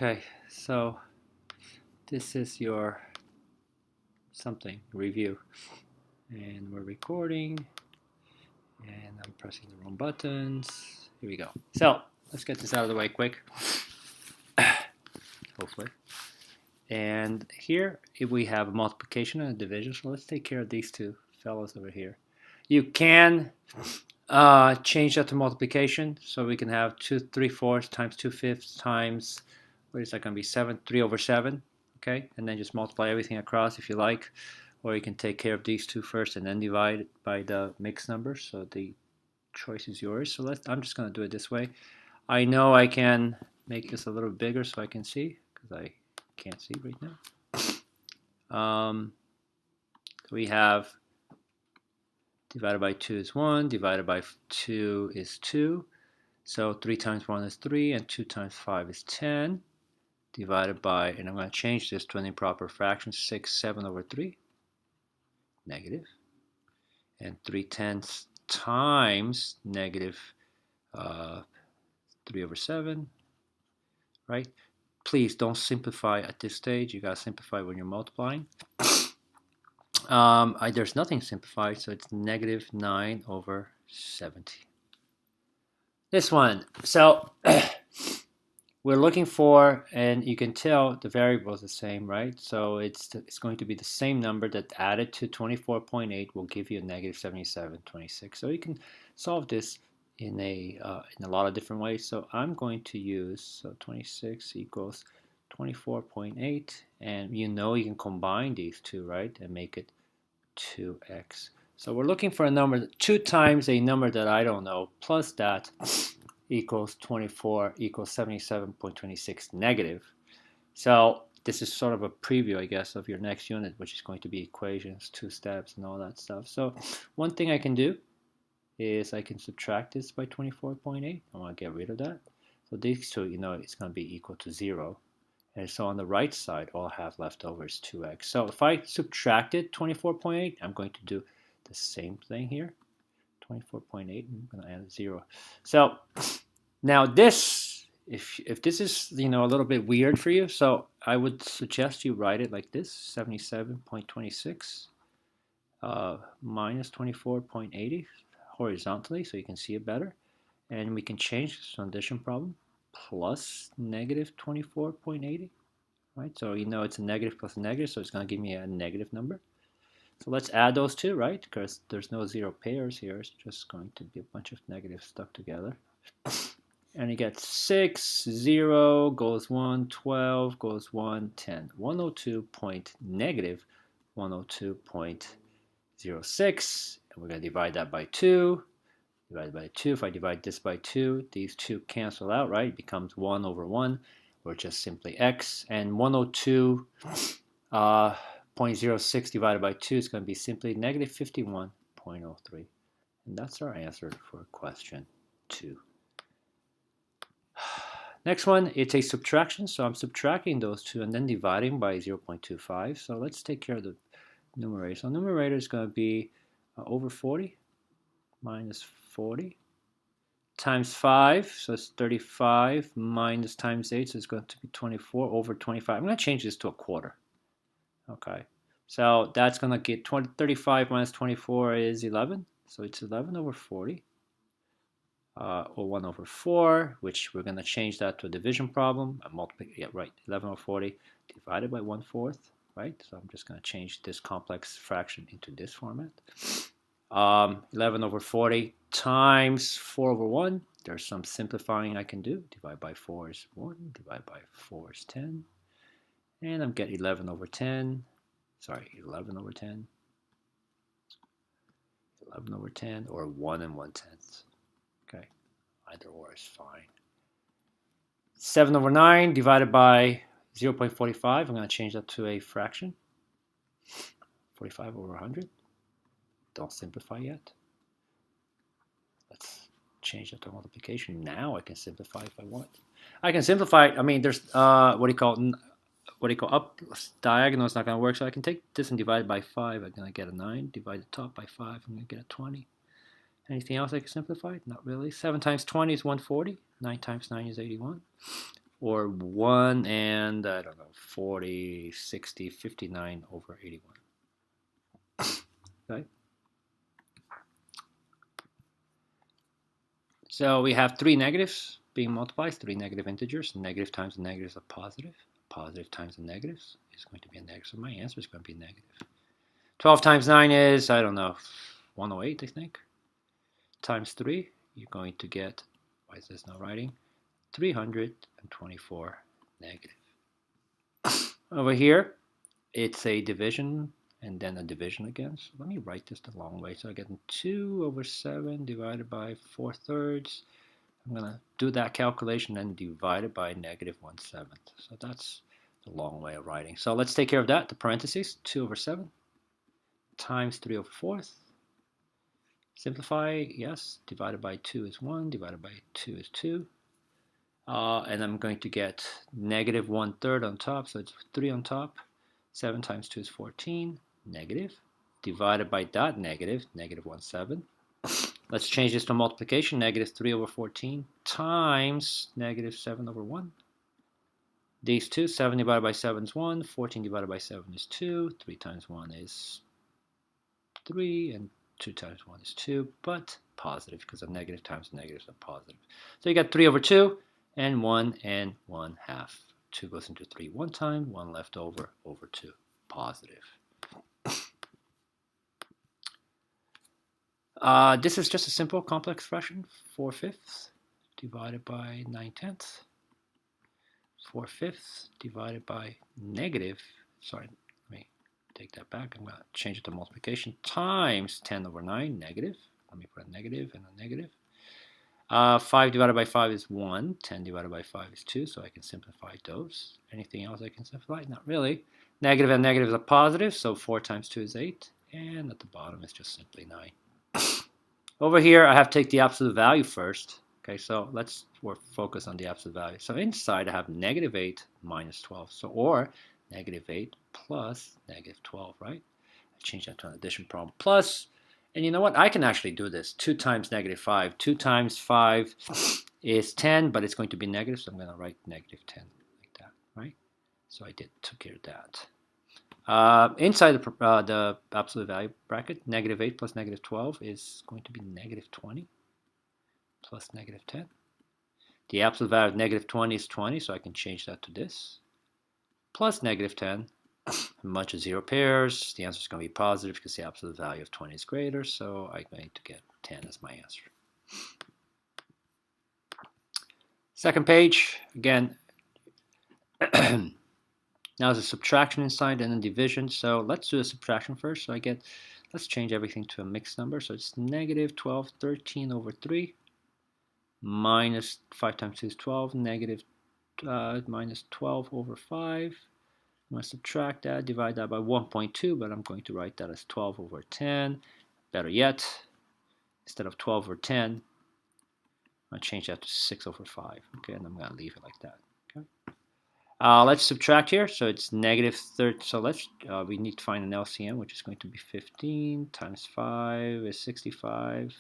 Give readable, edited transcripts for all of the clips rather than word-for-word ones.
Okay, so this is your something review, and we're recording, and I'm pressing the wrong buttons. Here we go. So let's get this out of the way quick, hopefully. And here we have a multiplication and a division, so let's take care of these two fellows over here. You can change that to multiplication, so we can have 2 3/4 times 2/5 times, what is that going to be, 3 over 7, okay? And then just multiply everything across if you like, or you can take care of these two first and then divide by the mixed numbers, so the choice is yours. So I'm just going to do it this way. I know I can make this a little bigger so I can see, because I can't see right now. We have divided by 2 is 1, divided by 2 is 2. So 3 times 1 is 3, and 2 times 5 is 10. Divided by, and I'm going to change this to an improper fraction, 6, 7 over 3, negative. And 3/10 times negative 3 over 7, right? Please don't simplify at this stage. You got to simplify when you're multiplying. There's nothing simplified, so it's negative 9 over 70. This one, so we're looking for, and you can tell the variable is the same, right? So it's going to be the same number that added to 24.8 will give you a negative 77.26. So you can solve this in a lot of different ways. So I'm going to use, so 26 equals 24.8, and you know you can combine these two, right, and make it 2x. So we're looking for a number, 2 times a number that I don't know, plus that equals 24 equals 77.26 negative. So this is sort of a preview, I guess, of your next unit, which is going to be equations, 2 steps, and all that stuff. So one thing I can do is I can subtract this by 24.8. I want to get rid of that. So these two, you know, it's going to be equal to 0. And so on the right side, all I have left over is 2x. So if I subtracted 24.8, I'm going to do the same thing here. 24.8, I'm going to add a 0. So now this, if this is, you know, a little bit weird for you, so I would suggest you write it like this, 77.26 minus 24.80 horizontally, so you can see it better. And we can change this to an addition problem, plus negative 24.80, right? So you know it's a negative plus a negative, so it's going to give me a negative number. So let's add those two, right? Because there's no 0 pairs here. It's just going to be a bunch of negatives stuck together. And you get 6, 0, goes 1, 12, goes 1, 10. 102 point negative 102.06. And we're going to divide that by 2. Divided by 2. If I divide this by 2, these two cancel out, right? It becomes 1 over 1, or just simply x. And 102.06 divided by 2 is going to be simply negative 51.03. And that's our answer for question 2. Next one, it's a subtraction. So I'm subtracting those two and then dividing by 0.25. So let's take care of the numerator. So numerator is going to be over 40 minus 40 times 5, so it's 35, minus times 8, so it's going to be 24 over 25. I'm going to change this to a quarter. Okay, so that's going to get 35 minus 24 is 11, so it's 11 over 40, or 1 over 4, which we're going to change that to a division problem. Yeah, right, 11 over 40 divided by 1/4, right? So I'm just going to change this complex fraction into this format. 11 over 40 times 4 over 1. There's some simplifying I can do. Divide by 4 is 1. Divide by 4 is 10. And I'm getting 11 over 10. Sorry, 11 over 10. 11 over 10, or 1 1/10. Okay, either or is fine. 7 over 9 divided by 0.45. I'm going to change that to a fraction. 45 over 100. Don't simplify yet. Let's change that to multiplication. Now I can simplify if I want. I can simplify it. I mean, there's what do you call up diagonal is not going to work, so I can take this and divide it by 5. I'm going to get a 9. Divide the top by 5. I'm going to get a 20. Anything else I can simplify? Not really. 7 times 20 is 140. 9 times 9 is 81. or 1 and, I don't know, 40, 60, 59 over 81. Okay? So we have 3 negatives being multiplied, 3 negative integers. Negative times a negative is a positive. Positive times a negative is going to be a negative. So my answer is going to be negative. 12 times 9 is, I don't know, 108, I think. Times 3, you're going to get, why is this not writing? 324 negative. Over here, it's a division and then a division again. So let me write this the long way. So I get 2 over 7 divided by 4/3. I'm going to do that calculation and divide it by negative 1/7. So that's the long way of writing. So let's take care of that. The parentheses, 2 over 7 times 3 over 4. Simplify, yes. Divided by 2 is 1. Divided by 2 is 2. And I'm going to get negative 1/3 on top. So it's 3 on top. 7 times 2 is 14. Negative. Divided by that negative, negative 1/7. Let's change this to multiplication. Negative 3 over 14 times negative 7 over 1. These two, 7 divided by 7 is 1. 14 divided by 7 is 2. 3 times 1 is 3. And 2 times 1 is 2. But positive, because a negative times a negative is a positive. So you got 3 over 2 and 1 and 1/2. 2 goes into 3 one time. 1 left over 2. Positive. This is just a simple complex fraction. 4/5 divided by 9/10. 4/5 divided by negative, sorry, let me take that back. I'm going to change it to multiplication, times 10 over 9, negative. Let me put a negative and a negative. 5 divided by 5 is 1. 10 divided by 5 is 2, so I can simplify those. Anything else I can simplify? Not really. Negative and negative is a positive, so 4 times 2 is 8. And at the bottom is just simply 9. Over here, I have to take the absolute value first. Okay, so let's focus on the absolute value. So inside, I have negative 8 minus 12. So, or negative 8 plus negative 12, right? I change that to an addition problem. Plus, and you know what? I can actually do this. 2 times negative 5. 2 times 5 is 10, but it's going to be negative, so I'm going to write negative 10 like that, right? So I took care of that. Inside the absolute value bracket, negative 8 plus negative 12 is going to be negative 20 plus negative 10. The absolute value of negative 20 is 20, so I can change that to this. Plus negative 10, much as 0 pairs, the answer is going to be positive because the absolute value of 20 is greater, so I'm going to get 10 as my answer. Second page, again, now there's a subtraction inside and a division, so let's do a subtraction first. So let's change everything to a mixed number. So it's negative 12, 13 over 3, minus 5 times 2 is 12, negative minus 12 over 5. I'm going to subtract that, divide that by 1.2, but I'm going to write that as 12 over 10. Better yet, instead of 12 over 10, I'm going to change that to 6 over 5. Okay, and I'm going to leave it like that. Okay. Let's subtract here. So it's negative 30. So we need to find an LCM, which is going to be 15 times 5 is 65.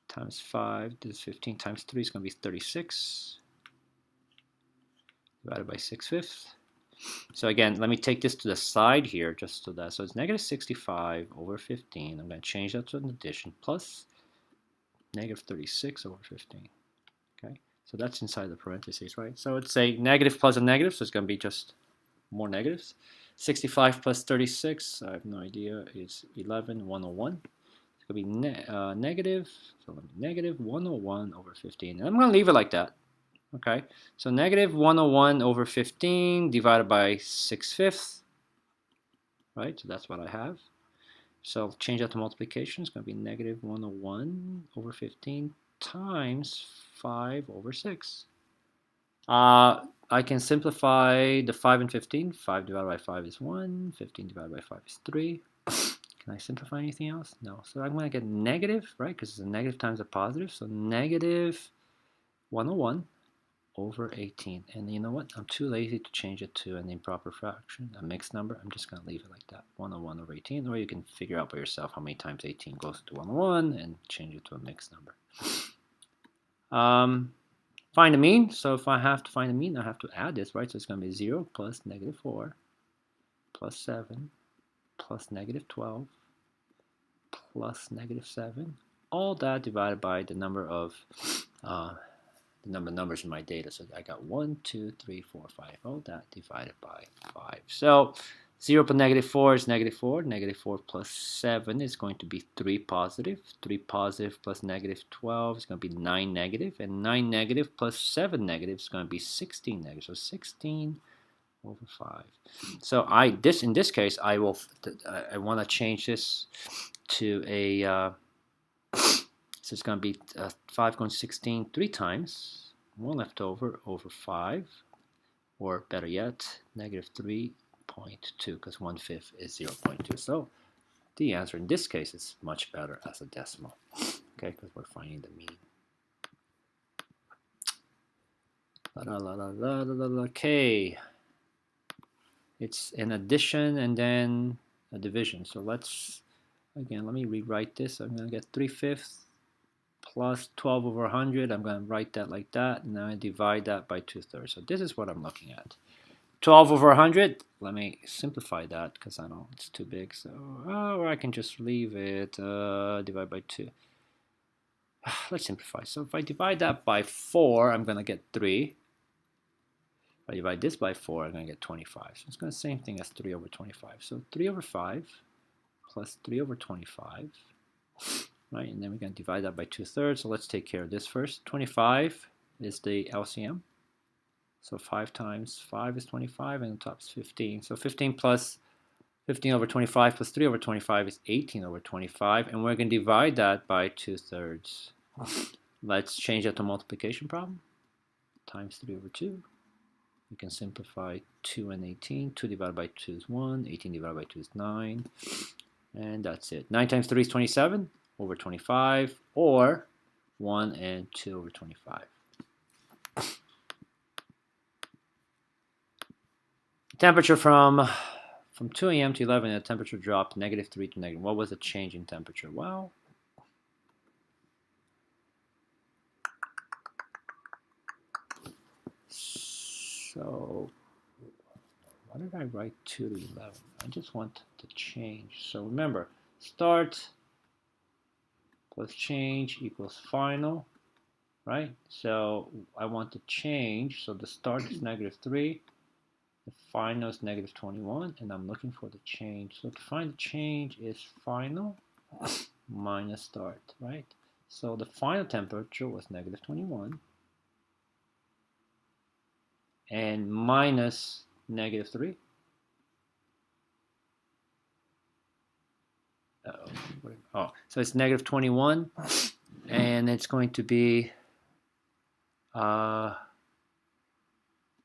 Times 5, this is 15 times 3 is going to be 36. Divided by 6/5. So again, let me take this to the side here, just so that, so it's negative 65 over 15. I'm going to change that to an addition, plus negative 36 over 15. Okay, so that's inside the parentheses, right? So it's a negative plus a negative, so it's going to be just more negatives. 65 plus 36, I have no idea, is 11, 101. It's going to be negative, so negative 101 over 15. And I'm going to leave it like that. Okay, so negative 101 over 15 divided by 6/5, right? So that's what I have. So change that to multiplication. It's going to be negative 101 over 15 times 5 over 6. I can simplify the 5 and 15. 5 divided by 5 is 1. 15 divided by 5 is 3. Can I simplify anything else? No. So I'm going to get negative, right? Because it's a negative times a positive. So negative 101 over 18. And you know what? I'm too lazy to change it to an improper fraction, a mixed number. I'm just going to leave it like that, 101 over 18. Or you can figure out by yourself how many times 18 goes to 101 and change it to a mixed number. Find the mean. So if I have to find the mean, I have to add this, right? So it's going to be 0 plus -4 plus 7 plus -12 plus -7. All that divided by the number of numbers in my data. So I got 1, 2, 3, 4, 5. All that divided by 5. So 0 plus -4 is -4. -4 plus 7 is going to be 3 positive. 3 positive plus -12 is going to be 9 negative. And 9 negative plus 7 negative is going to be 16 negative. So 16 over 5. So in this case, I want to change this to a so it's going to be 5 going to 16 3 times, 1 left over 5, or better yet, -3.2, because 1/5 is 0.2. So the answer in this case is much better as a decimal, okay, because we're finding the mean. Okay, it's an addition and then a division. So let me rewrite this. I'm going to get 3/5 plus 12 over 100. I'm going to write that like that, and then I divide that by 2/3. So this is what I'm looking at. 12 over 100. Let me simplify that because I know it's too big. So, or I can just leave it, divide by 2. Let's simplify. So if I divide that by 4, I'm going to get 3. If I divide this by 4, I'm going to get 25. So it's going to be the same thing as 3 over 25. So 3 over 5 plus 3 over 25. Right, and then we're going to divide that by 2/3. So let's take care of this first. 25 is the LCM. So 5 times 5 is 25, and the top is 15. So 15 plus 15 over 25 plus 3 over 25 is 18 over 25. And we're going to divide that by 2/3. Let's change that to a multiplication problem. Times 3 over 2. We can simplify 2 and 18. 2 divided by 2 is 1. 18 divided by 2 is 9. And that's it. 9 times 3 is 27 over 25, or 1 and 2 over 25. Temperature from 2 a.m. to 11, the temperature dropped -3 to negative. What was the change in temperature? Well, so why did I write 2 to 11? I just want to change. So remember, start plus change equals final, right? So I want to change. So the start is -3. The final is -21, and I'm looking for the change. So to find the change is final minus start, right? So the final temperature was -21 and minus -3. Oh, so it's -21, and it's going to be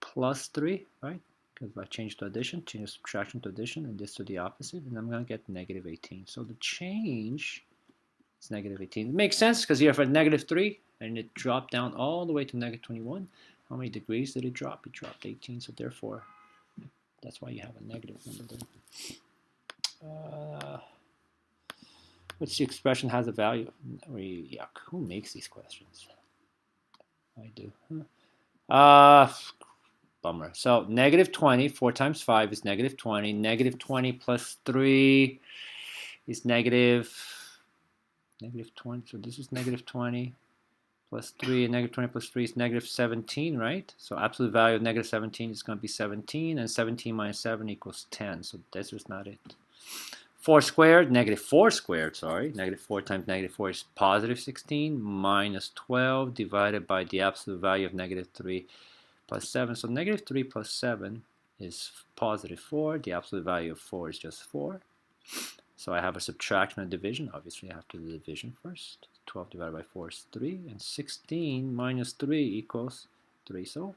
plus 3, right? Because I changed to addition, change subtraction to addition, and this to the opposite, and I'm going to get -18. So the change is -18. It makes sense because you have a -3, and it dropped down all the way to -21. How many degrees did it drop? It dropped 18, so therefore, that's why you have a negative number there. Which expression has a value? Yuck. Who makes these questions? I do. Bummer. So -20, 4 times 5 is -20. -20 plus 3 is -20. So this is -20 plus 3, and -20 plus 3 is -17, right? So absolute value of -17 is going to be 17, and 17 minus 7 equals 10. So this is not it. 4 squared, -4 squared, sorry. -4 times -4 is positive 16 minus 12 divided by the absolute value of -3 plus 7. So -3 plus 7 is positive 4. The absolute value of 4 is just 4. So I have a subtraction and division. Obviously, I have to do the division first. 12 divided by 4 is 3. And 16 minus 3 equals 3. So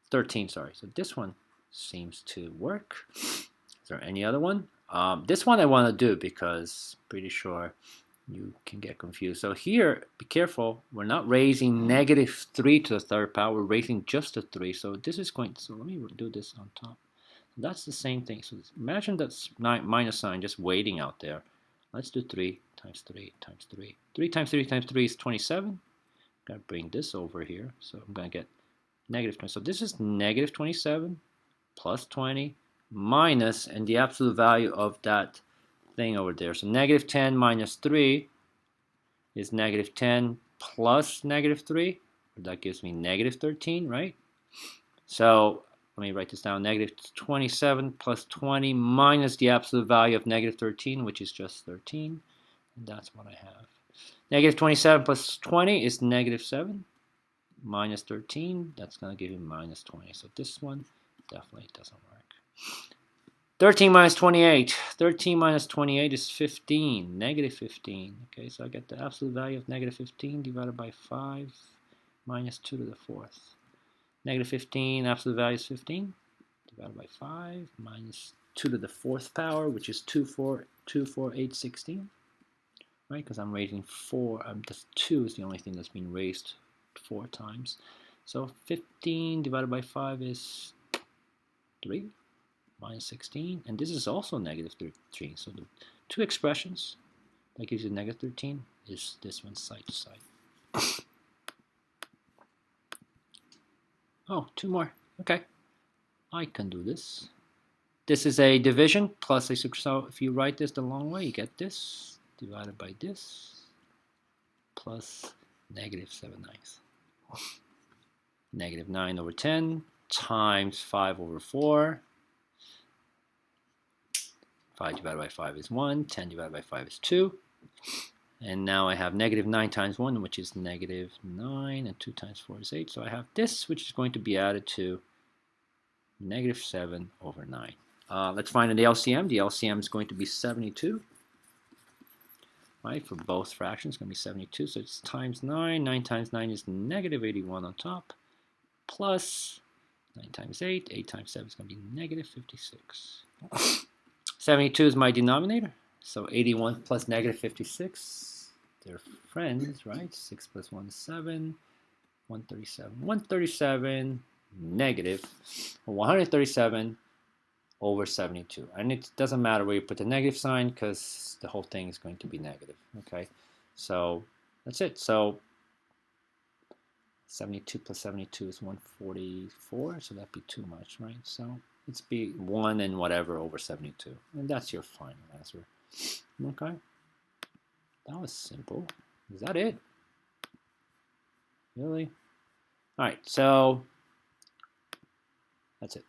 13, sorry. So this one seems to work. Is there any other one? This one I want to do because I'm pretty sure you can get confused. So here, be careful. We're not raising -3 to the third power. We're raising just a 3. So this is going to, so let me do this on top. That's the same thing. So imagine that minus sign just waiting out there. Let's do 3 times 3 times 3. 3 times 3 times 3 is 27. I'm going to bring this over here. So I'm going to get negative 20. So this is negative 27 plus 20 minus, and the absolute value of that thing over there. So negative 10 minus 3 is negative 10 plus negative 3. That gives me negative 13, right? So let me write this down. Negative 27 plus 20 minus the absolute value of negative 13, which is just 13. And that's what I have. Negative 27 plus 20 is negative 7. Minus 13, that's going to give you minus 20. So this one definitely doesn't work. 13 minus 28. 13 minus 28 is 15. Negative 15. Okay, so I get the absolute value of negative 15 divided by 5 minus 2 to the 4th. Negative 15, absolute value is 15 divided by 5 minus 2 to the 4th power, which is 2, 4, 8, 16. Right, because I'm raising 4. Just 2 is the only thing that's being raised 4 times. So 15 divided by 5 is 3 minus 16. And this is also negative 13. So the two expressions that gives you negative 13 is this one side to side. Oh, 2 more. Okay. I can do this. This is a division plus a subtraction. So if you write this the long way, you get this divided by this plus negative 7/9. Negative 9 over 10 times 5 over 4. 5 divided by 5 is 1. 10 divided by 5 is 2. And now I have negative 9 times 1, which is negative 9. And 2 times 4 is 8. So I have this, which is going to be added to negative 7 over 9. Let's find the LCM. The LCM is going to be 72. Right, for both fractions, it's going to be 72. So it's times 9. 9 times 9 is negative 81 on top. Plus 9 times 8. 8 times 7 is going to be negative 56. 72 is my denominator. So 81 plus negative 56. They're friends, right? 6 plus 1 is 7. 137. 137 negative 137 over 72. And it doesn't matter where you put the negative sign because the whole thing is going to be negative. Okay, so that's it. So 72 plus 72 is 144, so that'd be too much, right? So it's be 1 and whatever over 72. And that's your final answer. Okay, that was simple. Is that it? Really? All right, so that's it.